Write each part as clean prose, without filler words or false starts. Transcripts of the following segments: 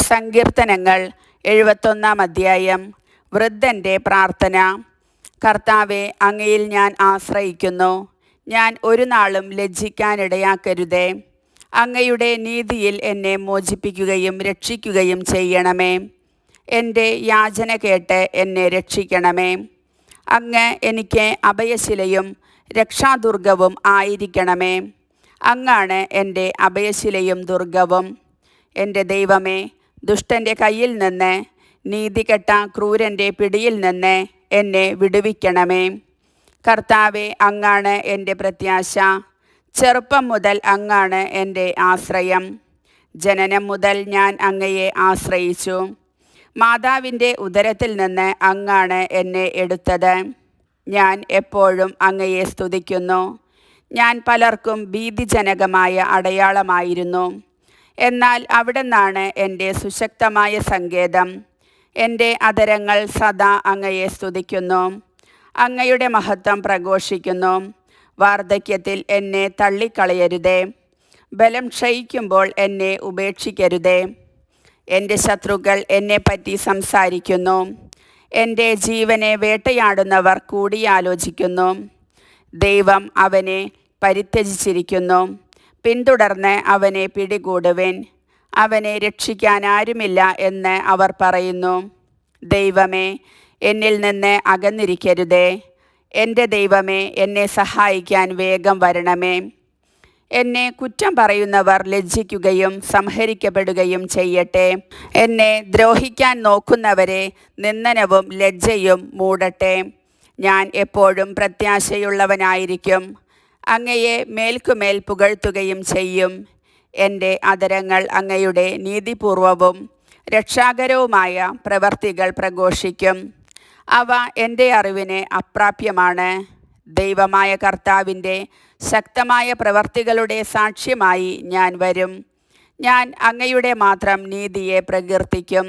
സങ്കീർത്തനങ്ങൾ 71 അധ്യായം. വൃദ്ധൻ്റെ പ്രാർത്ഥന. കർത്താവേ, അങ്ങയിൽ ഞാൻ ആശ്രയിക്കുന്നു. ഞാൻ ഒരു നാളും ലജ്ജിക്കാനിടയാക്കരുതേ. അങ്ങയുടെ നീതിയിൽ എന്നെ മോചിപ്പിക്കുകയും രക്ഷിക്കുകയും ചെയ്യണമേ. എൻ്റെ യാചന കേട്ട് എന്നെ രക്ഷിക്കണമേ. അങ്ങ് എനിക്ക് അഭയശിലയും രക്ഷാദുർഗവും ആയിരിക്കണമേ. അങ്ങാണ് എൻ്റെ അഭയശിലയും ദുർഗവും. എൻ്റെ ദൈവമേ, ദുഷ്ടൻ്റെ കയ്യിൽ നിന്ന്, നീതികെട്ട ക്രൂരൻ്റെ പിടിയിൽ നിന്ന് എന്നെ വിടുവിക്കണമേ. കർത്താവേ, അങ്ങാണ് എൻ്റെ പ്രത്യാശ. ചെറുപ്പം മുതൽ അങ്ങാണ് എൻ്റെ ആശ്രയം. ജനനം മുതൽ ഞാൻ അങ്ങയെ ആശ്രയിച്ചു. മാതാവിൻ്റെ ഉദരത്തിൽ നിന്ന് അങ്ങാണ് എന്നെ എടുത്തത്. ഞാൻ എപ്പോഴും അങ്ങയെ സ്തുതിക്കുന്നു. ഞാൻ പലർക്കും ഭീതിജനകമായ അടയാളമായിരുന്നു. എന്നാൽ അവിടുന്നാണ് എൻ്റെ സുശക്തമായ സങ്കേതം. എൻ്റെ അധരങ്ങൾ സദാ അങ്ങയെ സ്തുതിക്കുന്നു. അങ്ങയുടെ മഹത്വം പ്രഘോഷിക്കുന്നു. വാർദ്ധക്യത്തിൽ എന്നെ തള്ളിക്കളയരുതേ. ബലം ക്ഷയിക്കുമ്പോൾ എന്നെ ഉപേക്ഷിക്കരുതേ. എൻ്റെ ശത്രുക്കൾ എന്നെപ്പറ്റി സംസാരിക്കുന്നു. എൻ്റെ ജീവനെ വേട്ടയാടുന്നവർ കൂടിയാലോചിക്കുന്നു. ദൈവം അവനെ പരിത്യജിച്ചിരിക്കുന്നു. പിന്തുടർന്ന് അവനെ പിടികൂടുവിൻ. അവനെ രക്ഷിക്കാൻ ആരുമില്ല എന്ന് അവർ പറയുന്നു. ദൈവമേ, എന്നിൽ നിന്ന് അകന്നിരിക്കരുതേ. എൻ്റെ ദൈവമേ, എന്നെ സഹായിക്കാൻ വേഗം വരണമേ. എന്നെ കുറ്റം പറയുന്നവർ ലജ്ജിക്കുകയും സംഹരിക്കപ്പെടുകയും ചെയ്യട്ടെ. എന്നെ ദ്രോഹിക്കാൻ നോക്കുന്നവരെ നിന്ദനവും ലജ്ജയും മൂടട്ടെ. ഞാൻ എപ്പോഴും പ്രത്യാശയുള്ളവനായിരിക്കും. അങ്ങയെ മേൽക്കുമേൽ പുകഴ്ത്തുകയും ചെയ്യും. എൻ്റെ അധരങ്ങൾ അങ്ങയുടെ നീതിപൂർവവും രക്ഷാകരവുമായ പ്രവർത്തികൾ പ്രഘോഷിക്കും. അവ എൻ്റെ അറിവിന് അപ്രാപ്യമാണ്. ദൈവമായ കർത്താവിൻ്റെ ശക്തമായ പ്രവർത്തികളുടെ സാക്ഷ്യമായി ഞാൻ വരും. ഞാൻ അങ്ങയുടെ മാത്രം നീതിയെ പ്രകീർത്തിക്കും.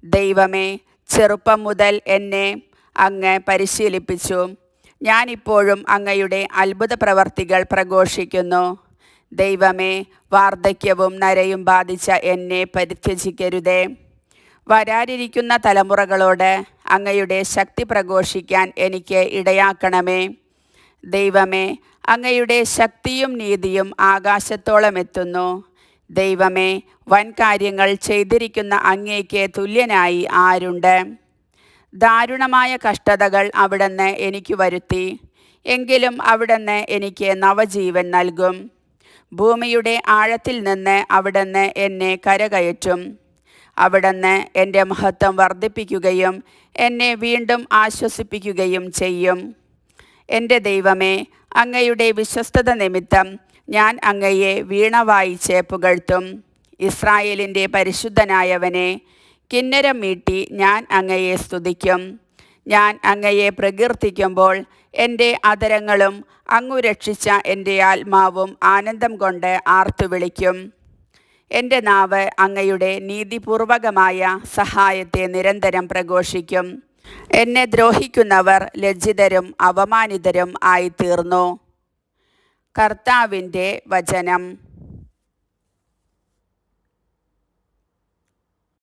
ദൈവമേ, ചെറുപ്പം മുതൽ എന്നെ അങ്ങ് പരിശീലിപ്പിച്ചു. ഞാനിപ്പോഴും അങ്ങയുടെ അത്ഭുത പ്രവർത്തികൾ പ്രഘോഷിക്കുന്നു. ദൈവമേ, വാർദ്ധക്യവും നരയും ബാധിച്ച എന്നെ പരിത്യജിക്കരുതേ. വരാനിരിക്കുന്ന തലമുറകളോട് അങ്ങയുടെ ശക്തി പ്രഘോഷിക്കാൻ എനിക്ക് ഇടയാക്കണമേ. ദൈവമേ, അങ്ങയുടെ ശക്തിയും നീതിയും ആകാശത്തോളം എത്തുന്നു. ദൈവമേ, വൻ കാര്യങ്ങൾ ചെയ്തിരിക്കുന്ന അങ്ങേക്ക് തുല്യനായി ആരുണ്ട്? ദാരുണമായ കഷ്ടതകൾ അവിടുന്ന് എനിക്ക് വരുത്തി. എങ്കിലും അവിടുന്ന് എനിക്ക് നവജീവൻ നൽകും. ഭൂമിയുടെ ആഴത്തിൽ നിന്ന് അവിടുന്ന് എന്നെ കരകയറ്റും. അവിടുന്ന് എൻ്റെ മഹത്വം വർദ്ധിപ്പിക്കുകയും എന്നെ വീണ്ടും ആശ്വസിപ്പിക്കുകയും ചെയ്യും. എൻ്റെ ദൈവമേ, അങ്ങയുടെ വിശ്വസ്തത നിമിത്തം ഞാൻ അങ്ങയെ വീണ വായിച്ച് പുകഴ്ത്തും. ഇസ്രായേലിൻ്റെ പരിശുദ്ധനായവനെ, കിന്നരം മീട്ടി ഞാൻ അങ്ങയെ സ്തുതിക്കും. ഞാൻ അങ്ങയെ പ്രകീർത്തിക്കുമ്പോൾ എൻ്റെ അധരങ്ങളും അങ്ങു രക്ഷിച്ച എൻ്റെ ആത്മാവും ആനന്ദം കൊണ്ട് ആർത്തുവിളിക്കും. എൻ്റെ നാവ് അങ്ങയുടെ നീതിപൂർവകമായ സഹായത്തെ നിരന്തരം പ്രഘോഷിക്കും. എന്നെ ദ്രോഹിക്കുന്നവർ ലജ്ജിതരും അപമാനിതരും ആയിത്തീർന്നു. കർത്താവിൻ്റെ വചനം.